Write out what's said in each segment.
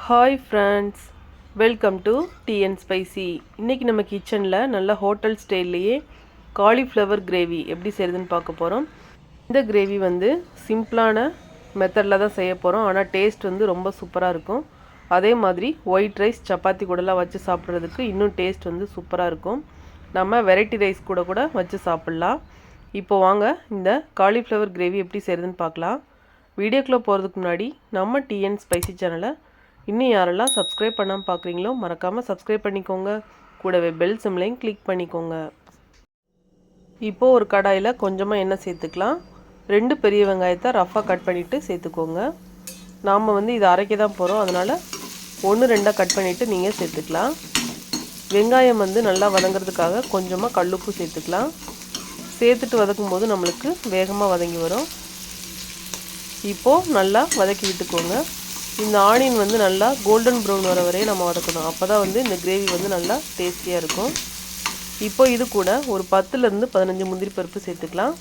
Hi friends, welcome to tea and spicy. இன்றைக்கி நம்ம கிச்சனில் நல்ல ஹோட்டல் ஸ்டைல்லையே காலிஃப்ளவர் கிரேவி எப்படி செய்கிறதுன்னு பார்க்க போகிறோம். இந்த கிரேவி சிம்பிளான மெத்தடில் தான் செய்ய போகிறோம். ஆனால் டேஸ்ட் ரொம்ப சூப்பராக இருக்கும். அதே மாதிரி ஒயிட் ரைஸ் சப்பாத்தி கூடலாம் வச்சு சாப்பிட்றதுக்கு இன்னும் டேஸ்ட் சூப்பராக இருக்கும். நம்ம வெரைட்டி ரைஸ் கூட வச்சு சாப்பிட்லாம். இப்போ வாங்க இந்த காலிஃப்ளவர் கிரேவி எப்படி செய்கிறதுன்னு பார்க்கலாம். வீடியோக்குள்ளே போகிறதுக்கு முன்னாடி நம்ம டீ அண்ட் ஸ்பைசி சேனலை இன்னும் யாரெல்லாம் சப்ஸ்கிரைப் பண்ணாமல் பார்க்குறீங்களோ மறக்காமல் சப்ஸ்கிரைப் பண்ணிக்கோங்க. கூடவே பெல் சிம்லையும் கிளிக் பண்ணிக்கோங்க. இப்போது ஒரு கடாயில் கொஞ்சமாக எண்ணெய் சேர்த்துக்கலாம். 2 பெரிய வெங்காயத்தை ரஃபாக கட் பண்ணிவிட்டு சேர்த்துக்கோங்க. நாம் இதை அரைக்க தான் போகிறோம், அதனால் 1-2 கட் பண்ணிவிட்டு நீங்கள் சேர்த்துக்கலாம். வெங்காயம் நல்லா வதங்கிறதுக்காக கொஞ்சமாக கல்லுப்பு சேர்த்துக்கலாம். சேர்த்துட்டு வதக்கும் போது நம்மளுக்கு வேகமாக வதங்கி வரும். இப்போது நல்லா வதக்கி விட்டுக்கோங்க. இந்த ஆனியன் நல்லா கோல்டன் ப்ரௌன் வர வரையும் நம்ம வதக்கணும். அப்போ தான் இந்த கிரேவி நல்லா டேஸ்டியாக இருக்கும். இப்போ இது கூட ஒரு 10-15 முந்திரி பருப்பு சேர்த்துக்கலாம்.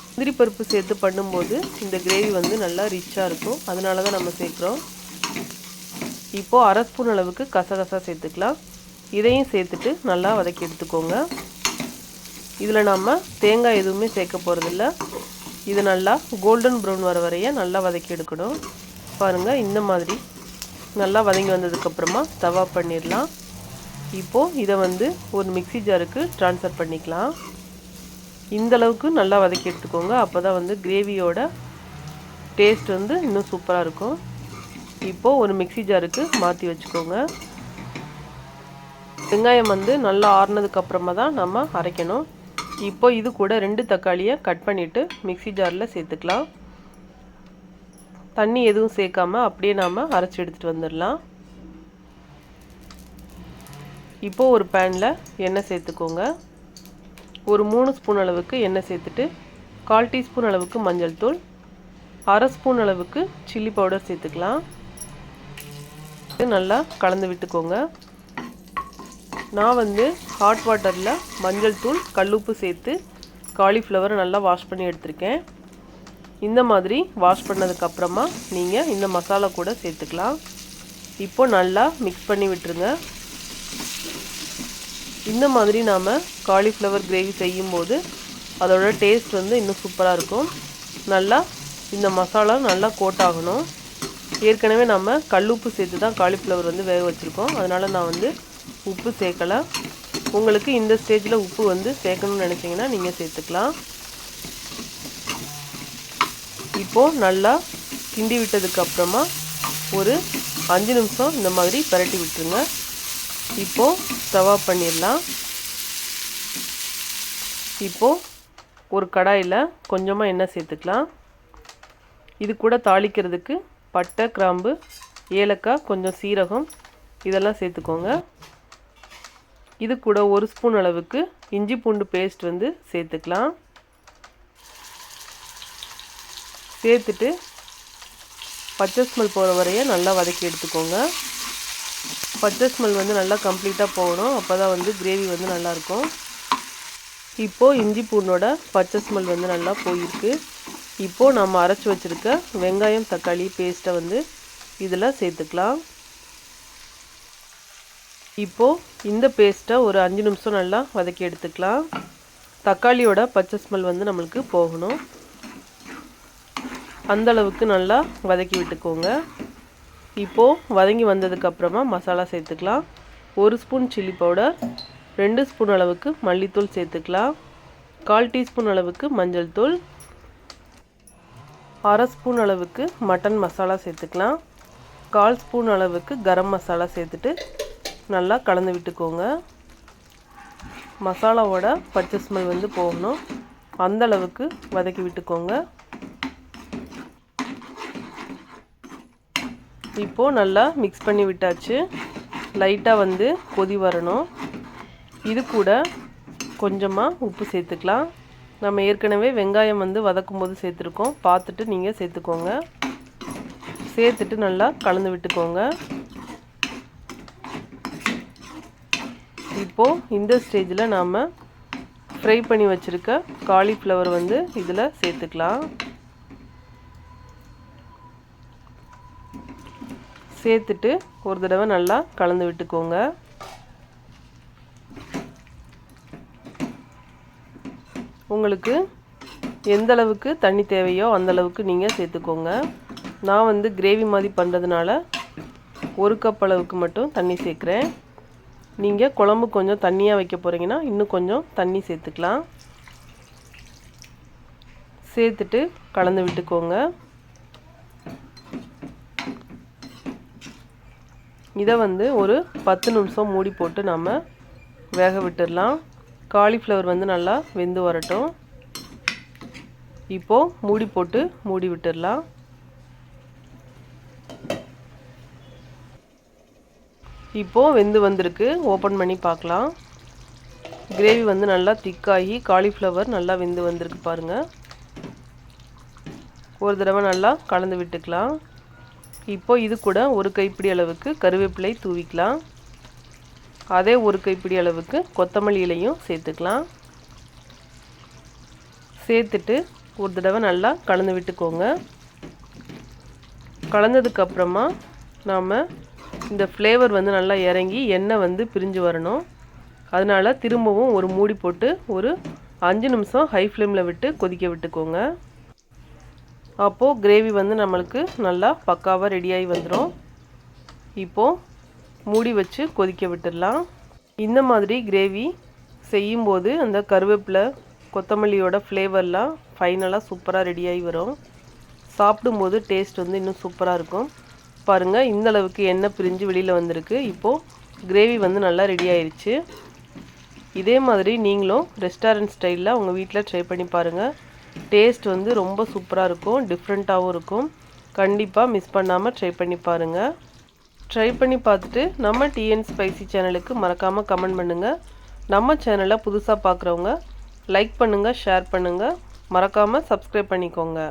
முந்திரி பருப்பு சேர்த்து பண்ணும்போது இந்த கிரேவி நல்லா ரிச்சாக இருக்கும், அதனால தான் நம்ம சேர்க்குறோம். இப்போது 1/2 ஸ்பூன் அளவுக்கு கசகசா சேர்த்துக்கலாம். இதையும் சேர்த்துட்டு நல்லா வதக்கி எடுத்துக்கோங்க. இதில் நம்ம தேங்காய் எதுவுமே சேர்க்க போகிறதில்ல. இது நல்லா கோல்டன் ப்ரௌன் வர வரையும் நல்லா வதக்கி எடுக்கணும். பாருங்கள், இந்த மாதிரி நல்லா வதங்கி வந்ததுக்கப்புறமா தவா பண்ணிடலாம். இப்போது இதை ஒரு மிக்ஸி ஜாருக்கு ட்ரான்ஸ்ஃபர் பண்ணிக்கலாம். இந்தளவுக்கு நல்லா வதக்கி எடுத்துக்கோங்க. அப்போ தான் கிரேவியோட டேஸ்ட் இன்னும் சூப்பராக இருக்கும். இப்போது ஒரு மிக்ஸி ஜாருக்கு மாற்றி வச்சுக்கோங்க. வெங்காயம் நல்லா ஆறுனதுக்கப்புறமா தான் நம்ம அரைக்கணும். இப்போ இது கூட 2 தக்காளியை கட் பண்ணிவிட்டு மிக்ஸி ஜாரில் சேர்த்துக்கலாம். தண்ணி எதுவும் சேர்க்காமல் அப்படியே நாம் அரைச்சி எடுத்துகிட்டு வந்துடலாம். இப்போது ஒரு பேனில் எண்ணெய் சேர்த்துக்கோங்க. ஒரு 3 ஸ்பூன் அளவுக்கு எண்ணெய் சேர்த்துட்டு 1/4 டீஸ்பூன் அளவுக்கு மஞ்சள் தூள், 1/2 ஸ்பூன் அளவுக்கு சில்லி பவுடர் சேர்த்துக்கலாம். நல்லா கலந்து விட்டுக்கோங்க. நான் ஹாட் வாட்டரில் மஞ்சள் தூள் கல்லுப்பு சேர்த்து காலிஃப்ளவரை நல்லா வாஷ் பண்ணி எடுத்திருக்கேன். இந்த மாதிரி வாஷ் பண்ணதுக்கப்புறமா நீங்கள் இந்த மசாலா கூட சேர்த்துக்கலாம். இப்போ நல்லா மிக்ஸ் பண்ணி விட்டுருங்க. இந்த மாதிரி நாம் காலிஃப்ளவர் கிரேவி செய்யும்போது அதோட டேஸ்ட் இன்னும் சூப்பராக இருக்கும். நல்லா இந்த மசாலா நல்லா கோட் ஆகணும். ஏற்கனவே நம்ம கல்லுப்பு சேர்த்து தான் காலிஃப்ளவர் வேக வச்சுருக்கோம், அதனால் நான் உப்பு சேர்க்கலை. உங்களுக்கு இந்த ஸ்டேஜில் உப்பு சேர்க்கணும்னு நினச்சிங்கன்னா நீங்கள் சேர்த்துக்கலாம். இப்போது நல்லா கிண்டி விட்டதுக்கப்புறமா ஒரு 5 நிமிஷம் இந்த மாதிரி பரட்டி விட்டுருங்க. இப்போது ஸ்டவ் ஆஃப் பண்ணிடலாம். இப்போது ஒரு கடாயில் கொஞ்சமாக எண்ணெய் சேர்த்துக்கலாம். இது கூட தாளிக்கிறதுக்கு பட்டை, கிராம்பு, ஏலக்காய், கொஞ்சம் சீரகம் இதெல்லாம் சேர்த்துக்கோங்க. இது கூட 1 ஸ்பூன் அளவுக்கு இஞ்சி பூண்டு பேஸ்ட் சேர்த்துக்கலாம். சேர்த்துட்டு பச்சை ஸ்மெல் போகிற வரைய நல்லா வதக்கி எடுத்துக்கோங்க. பச்சை ஸ்மெல் நல்லா கம்ப்ளீட்டாக போகணும், அப்போ தான் கிரேவி நல்லாயிருக்கும். இப்போது இஞ்சி பூண்டோட பச்சை ஸ்மெல் நல்லா போயிருக்கு. இப்போது நம்ம அரைச்சி வச்சுருக்க வெங்காயம் தக்காளி பேஸ்ட்டை இதில் சேர்த்துக்கலாம். இப்போது இந்த பேஸ்ட்டை ஒரு 5 நிமிஷம் நல்லா வதக்கி எடுத்துக்கலாம். தக்காளியோட பச்சை ஸ்மெல் நம்மளுக்கு போகணும், அந்தளவுக்கு நல்லா வதக்கி விட்டுக்கோங்க. இப்போது வதங்கி வந்ததுக்கப்புறமா மசாலா சேர்த்துக்கலாம். 1 ஸ்பூன் சில்லி பவுடர், 2 ஸ்பூன் அளவுக்கு மல்லித்தூள் சேர்த்துக்கலாம். 1/4 டீஸ்பூன் அளவுக்கு மஞ்சள் தூள், 1/2 ஸ்பூன் அளவுக்கு மட்டன் மசாலா சேர்த்துக்கலாம். 1/4 ஸ்பூன் அளவுக்கு கரம் மசாலா சேர்த்துட்டு நல்லா கலந்து விட்டுக்கோங்க. மசாலாவோட பச்சை ஸ்மெல் போகணும், அந்தளவுக்கு வதக்கி விட்டுக்கோங்க. இப்போது நல்லா மிக்ஸ் பண்ணி விட்டாச்சு. லைட்டாக கொதி வரணும். இது கூட கொஞ்சமாக உப்பு சேர்த்துக்கலாம். நம்ம ஏற்கனவே வெங்காயம் வதக்கும் போது சேர்த்துருக்கோம், பார்த்துட்டு நீங்கள் சேர்த்துக்கோங்க. சேர்த்துட்டு நல்லா கலந்து விட்டுக்கோங்க. இப்போது இந்த ஸ்டேஜில் நாம் ஃப்ரை பண்ணி வச்சுருக்க காலிஃப்ளவர் இதில் சேர்த்துக்கலாம். சேர்த்துட்டு ஒரு தடவை நல்லா கலந்து விட்டுக்கோங்க. உங்களுக்கு எந்த அளவுக்கு தண்ணி தேவையோ அந்த அளவுக்கு நீங்கள் சேர்த்துக்கோங்க. நான் வந்து கிரேவி மாதிரி பண்ணுறதுனால 1 கப் அளவுக்கு மட்டும் தண்ணி சேர்க்குறேன். நீங்கள் குழம்பு கொஞ்சம் தண்ணியாக வைக்க போகிறீங்கன்னா இன்னும் கொஞ்சம் தண்ணி சேர்த்துக்கலாம். சேர்த்துட்டு கலந்து விட்டுக்கோங்க. இதை வந்து ஒரு 10 நிமிஷம் மூடி போட்டு நாம் வேக விட்டுடலாம். காலிஃப்ளவர் வந்து நல்லா வெந்து வரட்டும். இப்போது மூடி போட்டு மூடி விட்டுடலாம். இப்போது வெந்து வந்திருக்கு. ஓப்பன் பண்ணி பார்க்கலாம். கிரேவி வந்து நல்லா திக்காகி காலிஃப்ளவர் நல்லா வெந்து வந்திருக்கு பாருங்கள். ஒரு தடவை நல்லா கலந்து விட்டுக்கலாம். இப்போ இது கூட ஒரு கைப்பிடி அளவுக்கு கருவேப்பிலை தூவிக்கலாம். அதே ஒரு கைப்பிடி அளவுக்கு கொத்தமல்லி இலையும் சேர்த்துக்கலாம். சேர்த்துட்டு ஒரு தடவை நல்லா கலந்து விட்டுக்கோங்க. கலந்ததுக்கப்புறமா நாம் இந்த ஃப்ளேவர் வந்து நல்லா இறங்கி எண்ணெய் வந்து பிரிஞ்சு வரணும். அதனால் திரும்பவும் ஒரு மூடி போட்டு ஒரு 5 நிமிஷம் ஹை ஃப்ளேமில் விட்டு கொதிக்க விட்டுக்கோங்க. அப்போது கிரேவி வந்து நம்மளுக்கு நல்லா பக்காவாக ரெடியாகி வந்துடும். இப்போது மூடி வச்சு கொதிக்க விட்டுடலாம். இந்த மாதிரி கிரேவி செய்யும்போது அந்த கருவேப்பிலை கொத்தமல்லியோட ஃப்ளேவர்லாம் ஃபைனலாக சூப்பராக ரெடியாகி வரும். சாப்பிடும்போது டேஸ்ட் வந்து இன்னும் சூப்பராக இருக்கும். பாருங்கள், இந்த அளவுக்கு எண்ணெய் பிரிஞ்சு வெளியில் வந்திருக்கு. இப்போது கிரேவி வந்து நல்லா ரெடி ஆயிடுச்சு. இதே மாதிரி நீங்களும் ரெஸ்டாரண்ட் ஸ்டைலில் உங்கள் வீட்டில் ட்ரை பண்ணி பாருங்கள். டேஸ்ட் வந்து ரொம்ப சூப்பராக இருக்கும், டிஃப்ரெண்ட்டாகவும் இருக்கும். கண்டிப்பாக மிஸ் பண்ணாமல் ட்ரை பண்ணி பாருங்கள். ட்ரை பண்ணி பார்த்துட்டு நம்ம டிஎன் ஸ்பைசி சேனலுக்கு மறக்காமல் கமெண்ட் பண்ணுங்கள். நம்ம சேனலை புதுசாக பார்க்குறவங்க லைக் பண்ணுங்கள், ஷேர் பண்ணுங்கள், மறக்காமல் சப்ஸ்கிரைப் பண்ணிக்கோங்க.